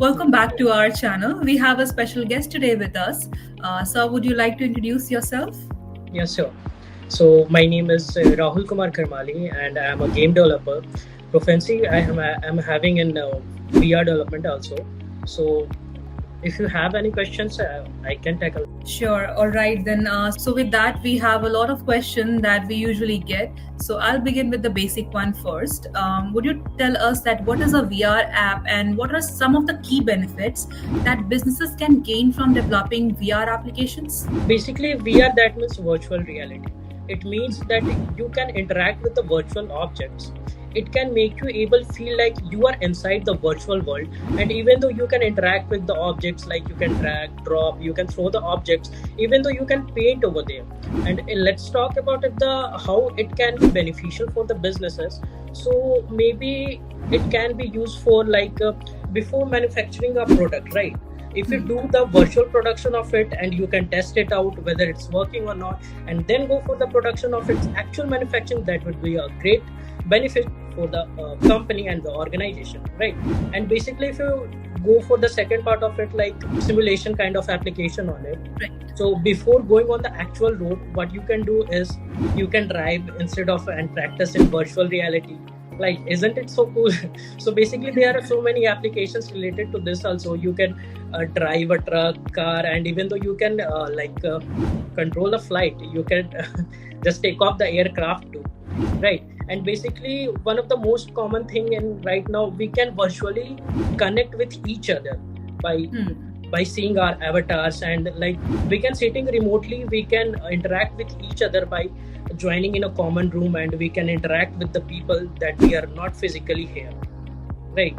Welcome back to our channel. We have a special guest today with us. Sir, would you like to introduce yourself? Yes, sure. So my name is Rahul Kumar Karmali, and I am a game developer. Proficiency I am having in VR development also. So if you have any questions, I can tackle. Sure. All right, then. So, with that, we have a lot of questions that we usually get. So, I'll begin with the basic one first. Would you tell us that what is a VR app and what are some of the key benefits that businesses can gain from developing VR applications? Basically, VR that means virtual reality. It means that you can interact with the virtual objects. It can make you able feel like you are inside the virtual world, and even though you can interact with the objects, like you can drag, drop, you can throw the objects, even though you can paint over there. And let's talk about it, the how it can be beneficial for the businesses. So maybe it can be used for like before manufacturing a product, right? If you do the virtual production of it and you can test it out whether it's working or not, and then go for the production of its actual manufacturing, that would be a great benefit for the company and the organization, right? And basically, if you go for the second part of it, like simulation kind of application on it, Right. so before going on the actual road, what you can do is you can drive instead of and practice in virtual reality. Like, isn't it so cool? So basically, there are so many applications related to this also. You can drive a truck, car, and even though you can control a flight, you can just take off the aircraft too, right? And basically, one of the most common thing in right now, we can virtually connect with each other by by seeing our avatars, and like we can sitting remotely, we can interact with each other by joining in a common room, and we can interact with the people that we are not physically here, right?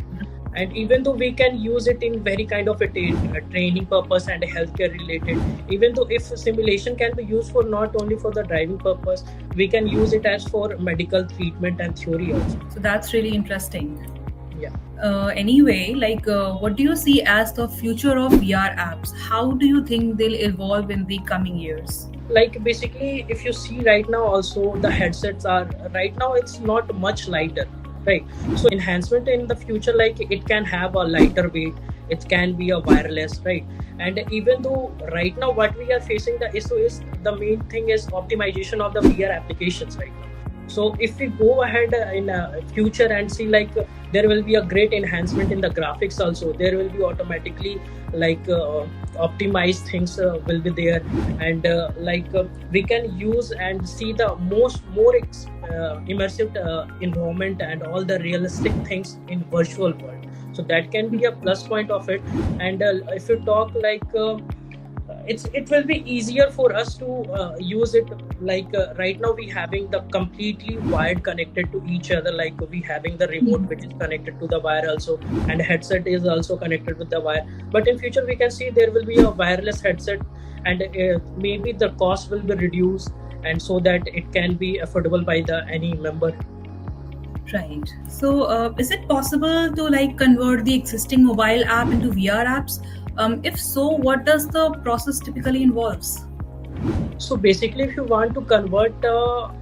And even though we can use it in very kind of a training purpose and a healthcare related, even though if simulation can be used for not only for the driving purpose, we can use it as for medical treatment and theory also. So, that's really interesting. Yeah. Anyway, what do you see as the future of VR apps? How do you think they'll evolve in the coming years? Like basically, if you see right now also, the headsets are right now, it's not much lighter, right? So enhancement in the future, like it can have a lighter weight, it can be a wireless, right? And even though right now what we are facing the issue is, the main thing is optimization of the VR applications right now. So if we go ahead in future and see, like there will be a great enhancement in the graphics also, there will be automatically like optimized things will be there, and we can use and see the more immersive environment and all the realistic things in virtual world. So that can be a plus point of it. And if you talk like it will be easier for us to use it, like right now we having the completely wired connected to each other, like we having the remote which is connected to the wire also, and headset is also connected with the wire. But in future we can see there will be a wireless headset, and maybe the cost will be reduced, and so that it can be affordable by the any member. Right. So, is it possible to like convert the existing mobile app into VR apps? If so, what does the process typically involves? So basically, if you want to convert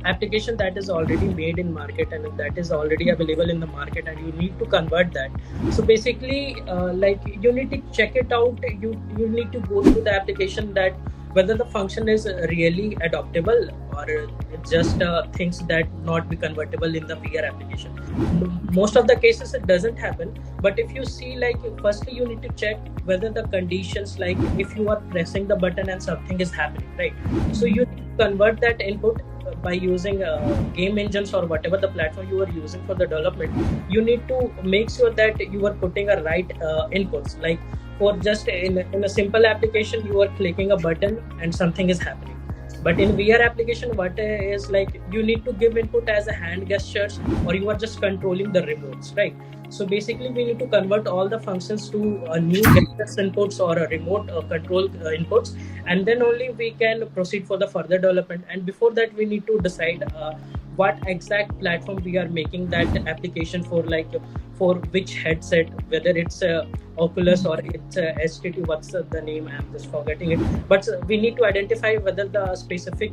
application that is already made in market and that is already available in the market, and you need to convert that, so basically like you need to check it out. You need to go through the application, that whether the function is really adoptable, or it's just things that not be convertible in the VR application. Most of the cases it doesn't happen, but if you see, like firstly you need to check whether the conditions, like if you are pressing the button and something is happening, right? So you convert that input by using game engines or whatever the platform you are using for the development. You need to make sure that you are putting a right inputs, like for just in a simple application you are clicking a button and something is happening. But in VR application, what is like you need to give input as a hand gestures, or you are just controlling the remotes, right? So basically, we need to convert all the functions to new gestures inputs or a remote control inputs, and then only we can proceed for the further development. And before that, we need to decide what exact platform we are making that application for, like for which headset, whether it's Oculus or it's HTT. What's the name? I'm just forgetting it. But we need to identify whether the specific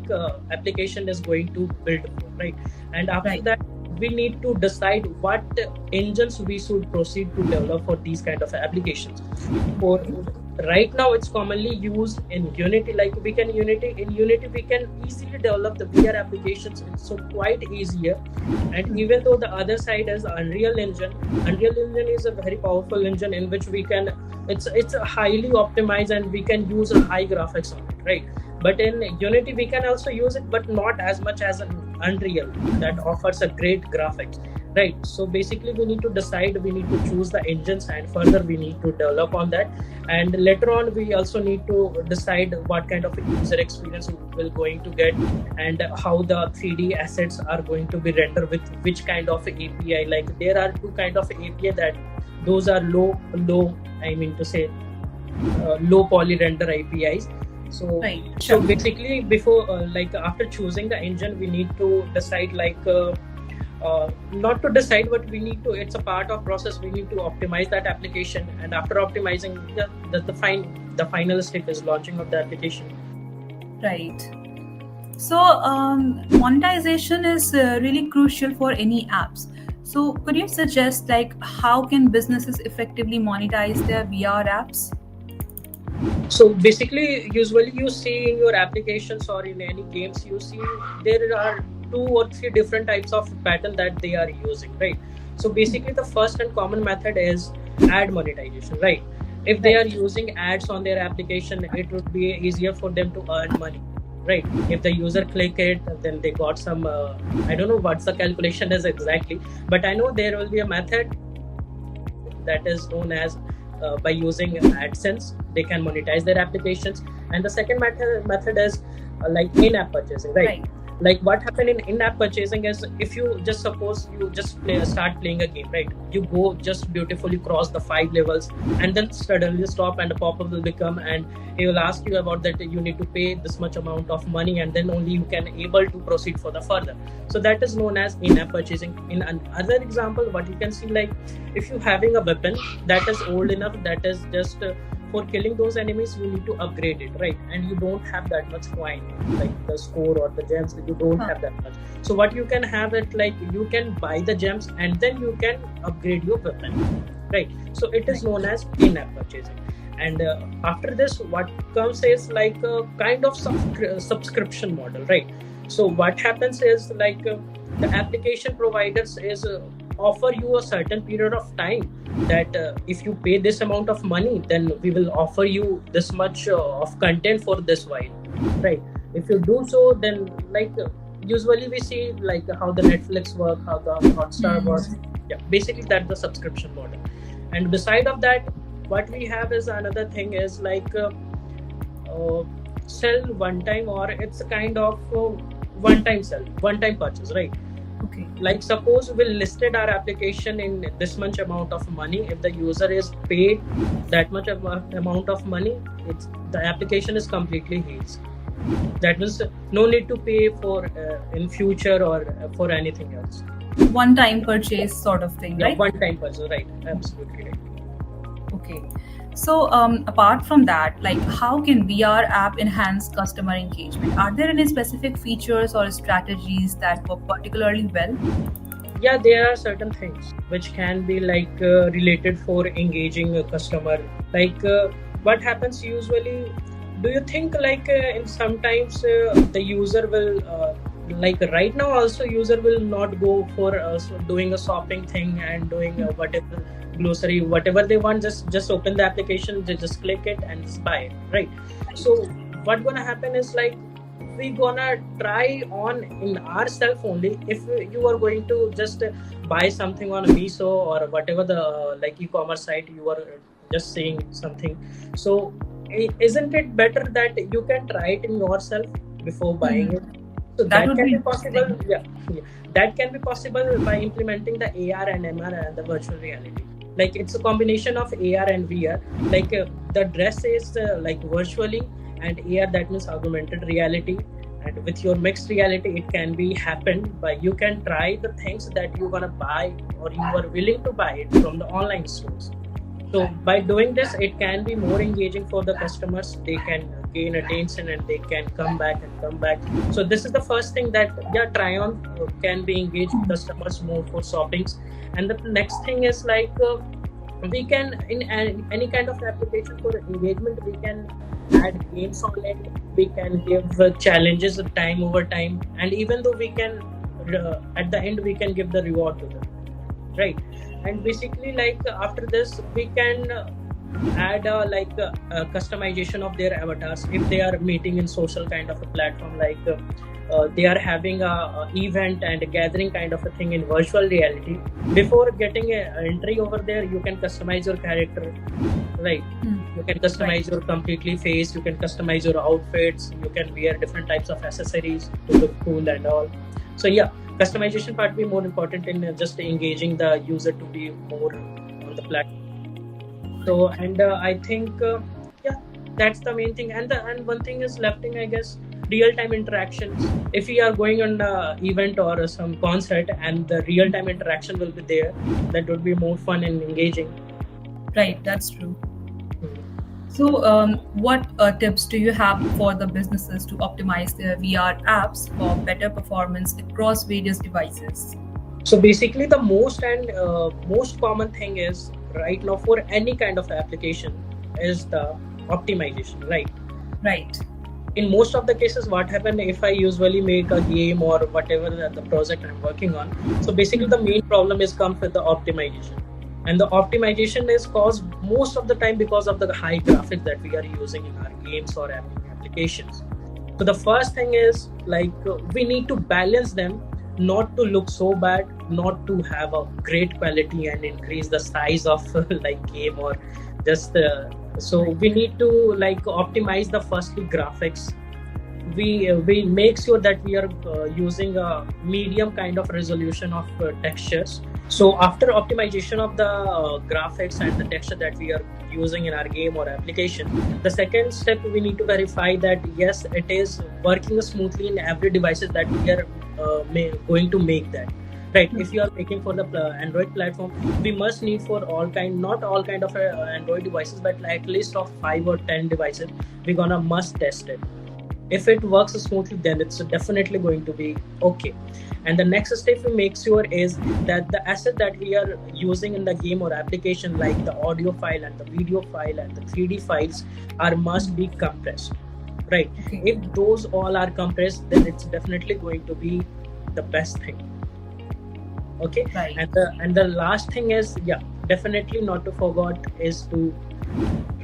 application is going to build for, right? And after Right. that, we need to decide what engines we should proceed to develop for these kind of applications. For right now, it's commonly used in Unity. Like we can Unity we can easily develop the VR applications. It's so quite easier. And even though the other side is Unreal Engine is a very powerful engine in which we can, it's a highly optimized and we can use a high graphics on it, right? But in Unity we can also use it, but not as much as an Unreal that offers a great graphics, right? So basically we need to decide, we need to choose the engines, and further we need to develop on that. And later on we also need to decide what kind of user experience we will going to get, and how the 3D assets are going to be rendered with which kind of API. Like there are two kind of API that those are low I mean to say low poly render APIs. So Right. so Sure. basically before like after choosing the engine we need to decide like not to decide, but we need to, it's a part of process, we need to optimize that application, and after optimizing the final step is launching of the application. Right. So, monetization is really crucial for any apps. So, could you suggest like how can businesses effectively monetize their VR apps? So basically usually you see in your applications or in any games, you see there are 2 or 3 different types of pattern that they are using, right? So basically the first and common method is ad monetization, right? If they are using ads on their application, it would be easier for them to earn money, right? If the user click it, then they got some I don't know what's the calculation is exactly, but I know there will be a method that is known as by using AdSense they can monetize their applications. And the second method is like in-app purchasing, right? Like what happened in in-app purchasing is, if you just suppose you just start playing a game, right? You go just beautifully cross the 5 levels, and then suddenly stop and a pop-up will become, and he will ask you about that you need to pay this much amount of money, and then only you can able to proceed for the further. So that is known as in-app purchasing. In another example, what you can see, like if you having a weapon that is old enough, that is just for killing those enemies you need to upgrade it, right? And you don't have that much coin, like the score or the gems, you don't have that much. So what you can have it, like you can buy the gems and then you can upgrade your weapon, right? So it is known as in-app purchasing. And after this what comes is like a kind of subscription model, right? So what happens is like the application providers is offer you a certain period of time that if you pay this amount of money, then we will offer you this much of content for this while, right? If you do so, then like usually we see like how the Netflix work, how the Hotstar works. Yeah, basically that's the subscription model. And beside of that, what we have is another thing is like sell one time, or it's a kind of one time purchase, right? Okay. Like suppose we listed our application in this much amount of money. If the user is paid that much amount of money, it's the application is completely his. That means no need to pay for in future or for anything else. One time purchase sort of thing, right? One time purchase, right? Absolutely right. Okay. So, apart from that, like how can VR app enhance customer engagement? Are there any specific features or strategies that work particularly well? Yeah, there are certain things which can be like related for engaging a customer. Like what happens usually, do you think like in sometimes the user will like right now also user will not go for doing a shopping thing and doing whatever glossary, whatever they want, just open the application, they just click it and just buy it, right? So what gonna happen is like we gonna try on in ourselves only. If you are going to just buy something on Miso or whatever the like e-commerce site, you are just saying something, so isn't it better that you can try it in yourself before buying it? So that would can be be possible. Yeah, that can be possible by implementing the AR and MR and the virtual reality. Like it's a combination of AR and VR. Like the dress is like virtually, and AR that means augmented reality. And with your mixed reality, it can be happened by you can try the things that you're gonna buy or you are willing to buy it from the online stores. So by doing this, it can be more engaging for the customers. They can gain attention and they can come back and come back. So this is the first thing that Tryon can be engaged customers more for shoppings. And the next thing is like we can in any kind of application for engagement, we can add games on it, we can give challenges time over time, and even though we can at the end we can give the reward to them, right? And basically like after this we can add customization of their avatars if they are meeting in social kind of a platform, like they are having a event and a gathering kind of a thing in virtual reality. Before getting an entry over there, you can customize your character, right? You can customize your completely face, you can customize your outfits, you can wear different types of accessories to look cool and all. So yeah, customization part be more important in just engaging the user to be more on the platform. So and I think that's the main thing. And one thing is lefting, I guess, real-time interactions. If we are going on an event or some concert and the real-time interaction will be there, that would be more fun and engaging. Right, that's true. So what tips do you have for the businesses to optimize their VR apps for better performance across various devices? So basically the most common thing is right now for any kind of application is the optimization, right? Right. In most of the cases, what happens if I usually make a game or whatever the project I'm working on, so basically the main problem is comes with the optimization. And the optimization is caused most of the time because of the high graphics that we are using in our games or applications. So the first thing is like we need to balance them, not to look so bad, not to have a great quality and increase the size of like game or just so we need to like optimize the firstly graphics. We make sure that we are using a medium kind of resolution of textures. So after optimization of the graphics and the texture that we are using in our game or application, the second step we need to verify that yes, it is working smoothly in every devices that we are going to make that. Right, if you are making for the Android platform, we must need for not all kind of Android devices, but at least of 5 or 10 devices, we're gonna must test it. If it works smoothly, then it's definitely going to be okay. And the next step we make sure is that the asset that we are using in the game or application, like the audio file and the video file and the 3D files, must be compressed. Right. Okay. If those all are compressed, then it's definitely going to be the best thing. Okay. Right. And the last thing is definitely not to forget is to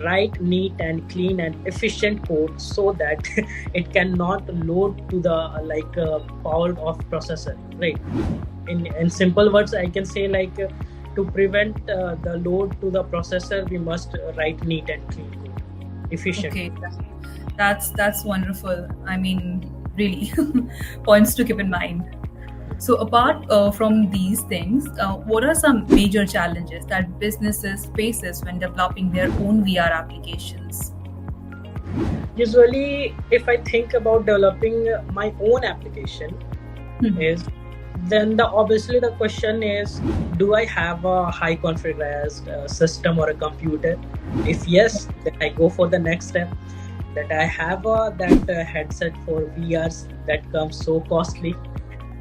write neat and clean and efficient code so that it cannot load to the power of processor, right? In simple words, I can say like to prevent the load to the processor, we must write neat and clean code, efficient. Okay, that's wonderful. I mean, really, points to keep in mind. So apart from these things, what are some major challenges that businesses faces when developing their own VR applications? Usually, if I think about developing my own application, is then obviously the question is, do I have a high configured system or a computer? If yes, then I go for the next step. That I have that headset for VRs that comes so costly.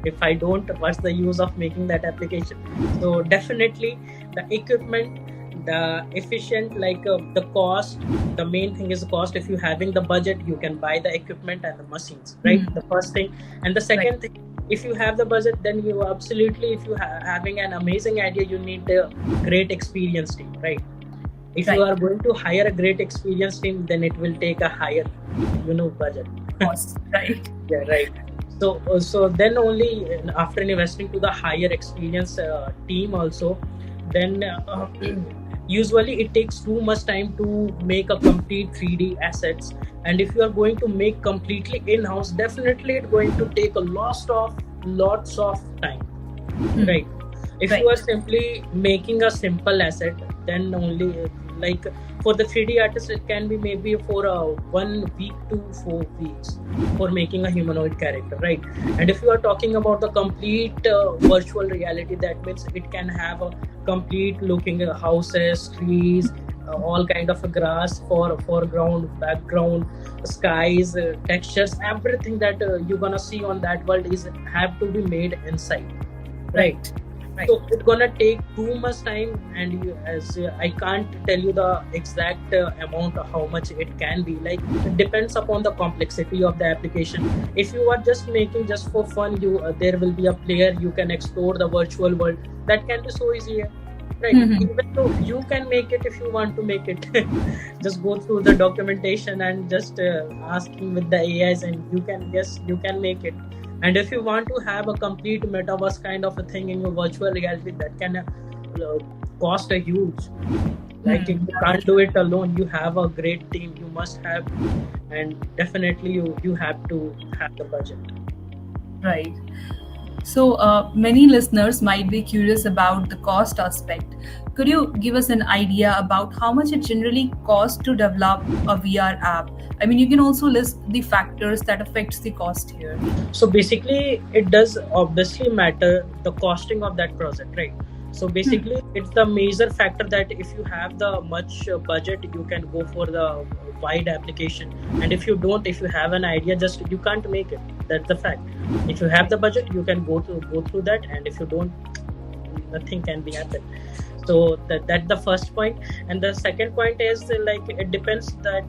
If I don't, what's the use of making that application? So definitely the equipment, the efficient, the cost, the main thing is the cost. If you're having the budget, you can buy the equipment and the machines, right? The first thing. And the second thing, if you have the budget, then you absolutely, if you having an amazing idea, you need a great experience team, right? If you are going to hire a great experience team, then it will take a higher, budget. Cost, right? Yeah, right. So then only after investing to the higher experience team also, then usually it takes too much time to make a complete 3D assets. And if you are going to make completely in-house, definitely it's going to take lots of time, right? If you are simply making a simple asset, then only like for the 3D artist, it can be maybe for 1 week to 4 weeks for making a humanoid character, right? And if you are talking about the complete virtual reality, that means it can have a complete looking houses, trees, all kind of grass for foreground, background, skies, textures, everything that you're gonna see on that world is have to be made inside, right? Right. Right. So it's gonna take too much time, and I can't tell you the exact amount of how much it can be. Like it depends upon the complexity of the application. If you are just making just for fun, you there will be a player, you can explore the virtual world. That can be so easy, right? Mhm. Even though you can make it if you want to make it, just go through the documentation and just asking with the AIs, and you can, yes, you can make it. And if you want to have a complete metaverse kind of a thing in your virtual reality, that can cost a huge. Like if you can't do it alone, you have a great team. You must have, and definitely you have to have the budget. Right. So many listeners might be curious about the cost aspect. Could you give us an idea about how much it generally costs to develop a VR app? I mean, you can also list the factors that affects the cost here. So basically, it does obviously matter the costing of that project, right? So basically, it's the major factor that if you have the much budget, you can go for the wide application. And if you don't, if you have an idea, just you can't make it. That's the fact. If you have the budget, you can go through that, and if you don't, nothing can be happen. So that's the first point. And the second point is like it depends that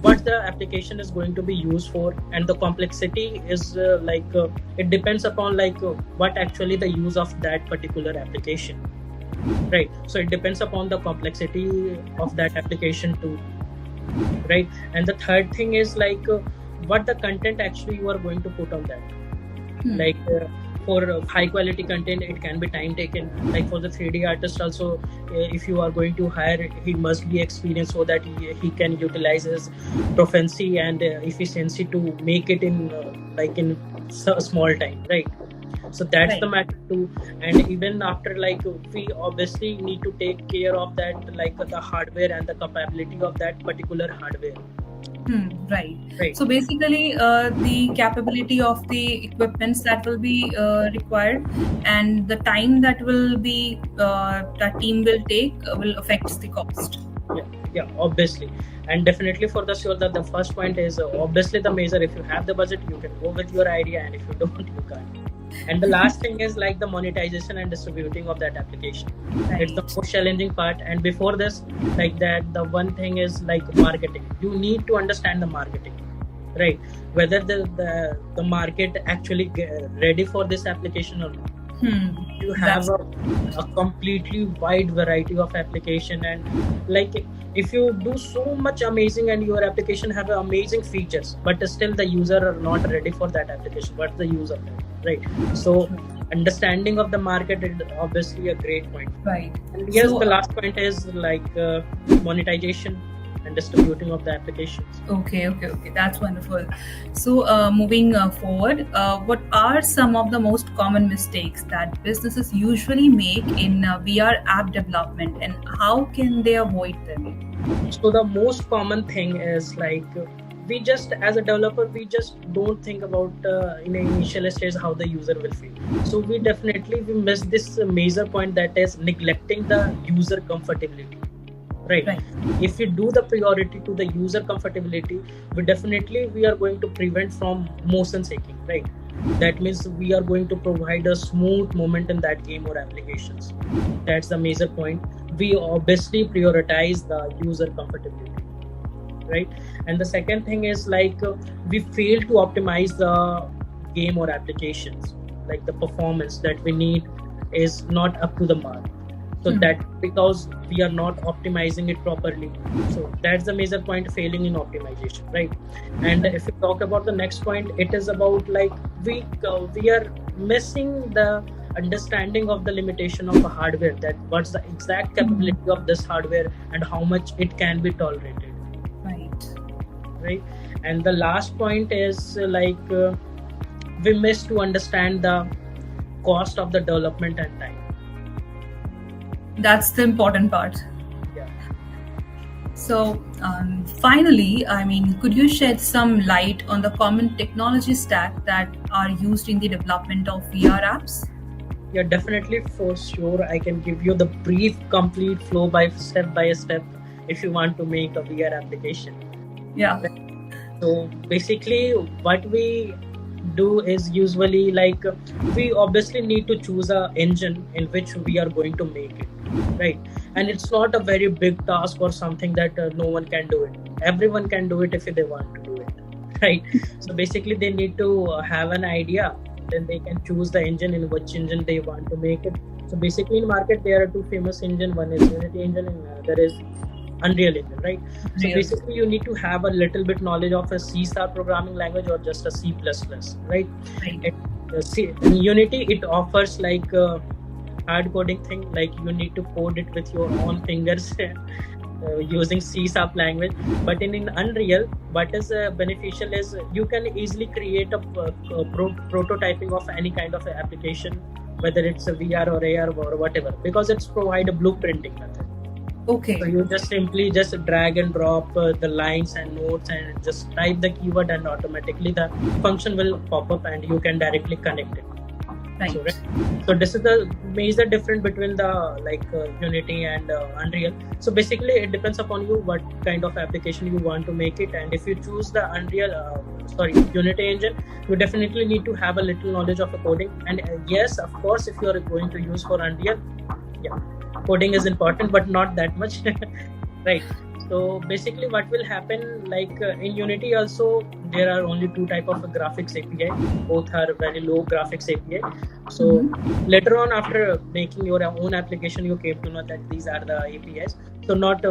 what the application is going to be used for, and the complexity is it depends upon what actually the use of that particular application, right? So it depends upon the complexity of that application too, right? And the third thing is what the content actually you are going to put on that. Like for high quality content, it can be time taken. Like for the 3D artist also, if you are going to hire, he must be experienced so that he can utilize his proficiency and efficiency to make it in a small time, right? So that's the matter too. And even after, we obviously need to take care of that, the hardware and the capability of that particular hardware. Right. So basically, the capability of the equipments that will be required, and the time that will be that team will take will affect the cost. Yeah, obviously. And definitely for the sure that the first point is obviously the measure. If you have the budget, you can go with your idea, and if you don't, you can't. And the last thing is the monetization and distributing of that application. Right. It's the most challenging part. And before this, the one thing is marketing. You need to understand the marketing, right? Whether the market actually ready for this application or not. You have a completely wide variety of application, and if you do so much amazing and your application have amazing features, but still the user are not ready for that application, what's the use of that, right? So understanding of the market is obviously a great point, right? And yes, so, the last point is monetization and distributing of the applications. Okay, that's wonderful. So moving forward, what are some of the most common mistakes that businesses usually make in VR app development, and how can they avoid them? So the most common thing is we just, as a developer, we just don't think about in the initial stage how the user will feel. So we miss this major point, that is neglecting the user comfortability. Right. If we do the priority to the user comfortability, we are going to prevent from motion shaking, right? That means we are going to provide a smooth moment in that game or applications. That's the major point. We obviously prioritize the user comfortability, right? And the second thing is we fail to optimize the game or applications. Like the performance that we need is not up to the mark. So that because we are not optimizing it properly. So that's the major point, failing in optimization, right? And if we talk about the next point, it is about we are missing the understanding of the limitation of a hardware, that what's the exact capability of this hardware and how much it can be tolerated. Right. And the last point is we miss to understand the cost of the development and time. That's the important part. Yeah. So finally, could you shed some light on the common technology stack that are used in the development of VR apps? Yeah, definitely, for sure. I can give you the brief, complete flow by step if you want to make a VR application. Yeah. So basically what we do is usually like we obviously need to choose a engine in which we are going to make it, right? And it's not a very big task or something that no one can do it. Everyone can do it if they want to do it, right? So basically they need to have an idea, then they can choose the engine in which engine they want to make it. So basically in market there are two famous engine, one is Unity engine and there is Unreal Engine, right? So Real. basically you need to have a little bit knowledge of a C# programming language or just a C++, right? Right. In Unity it offers like hard coding thing, like you need to code it with your own fingers using C# language. But in Unreal, what is beneficial is you can easily create a prototyping of any kind of application, whether it's a VR or AR or whatever, because it's provide a blueprinting method. Okay. So you just simply just drag and drop the lines and nodes and just type the keyword and automatically the function will pop up and you can directly connect it. Right. So this is the major difference between the like Unity and Unreal. So basically it depends upon you what kind of application you want to make it, and if you choose the Unity engine, you definitely need to have a little knowledge of coding. And yes, of course, if you are going to use for Unreal, yeah, coding is important, but not that much. Right. So basically what will happen, like in Unity also there are only two type of graphics API, both are very low graphics API. So later on, after making your own application, you came to know that these are the APIs. So not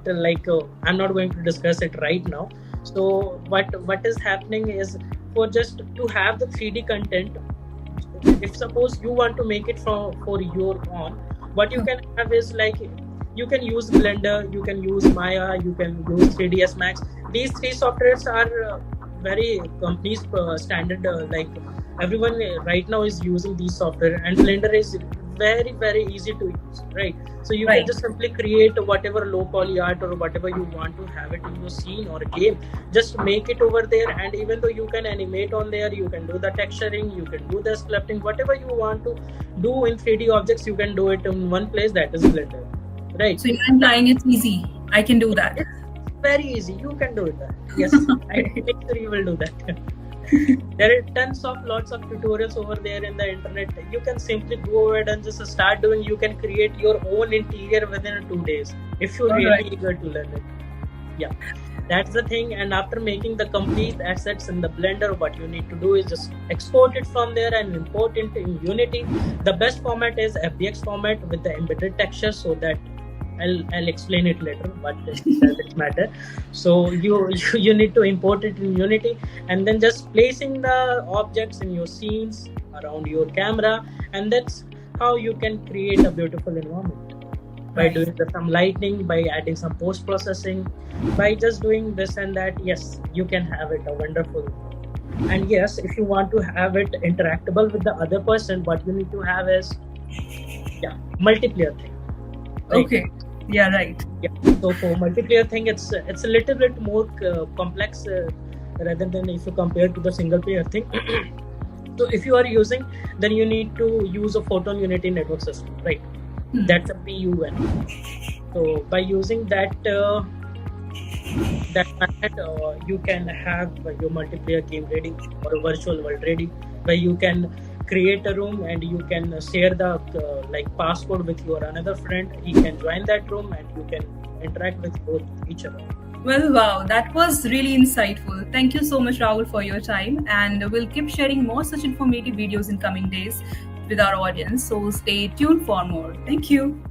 like I'm not going to discuss it right now. So what is happening is, for just to have the 3D content, if suppose you want to make it for your own, what you can have is like you can use Blender, you can use Maya, you can use 3ds Max. These three softwares are very companies standard, like everyone right now is using these software, and Blender is very easy to use, right? So you can just simply create whatever low poly art or whatever you want to have it in your scene or game, just make it over there. And even though you can animate on there, you can do the texturing, you can do the sculpting, whatever you want to do in 3D objects, you can do it in one place, that is Blender, right? So you're implying it's easy. I can do that. It's very easy. You can do it. Yes, I make sure you will do that. There are lots of tutorials over there in the internet. You can simply go ahead and just start doing. You can create your own interior within 2 days if you're really eager to learn it. Yeah, that's the thing. And after making the complete assets in the Blender, what you need to do is just export it from there and import it in Unity. The best format is FBX format with the embedded texture, so that I'll explain it later, but it doesn't matter. So you need to import it in Unity, and then just placing the objects in your scenes around your camera, and that's how you can create a beautiful environment by doing some lighting, by adding some post processing, by just doing this and that. Yes, you can have it a wonderful. And yes, if you want to have it interactable with the other person, what you need to have is multiplayer thing. Right? Okay. Yeah, right. Yeah. So for multiplayer thing, it's a little bit more complex rather than if you compare to the single player thing. So if you are using, then you need to use a Photon Unity network system, right? That's a PUN. So by using that method, you can have your multiplayer game ready or a virtual world ready, where you can create a room and you can share the passcode with your another friend. He can join that room and you can interact with both each other. Well, wow, that was really insightful. Thank you so much, Rahul, for your time, and we'll keep sharing more such informative videos in coming days with our audience. So stay tuned for more. Thank you.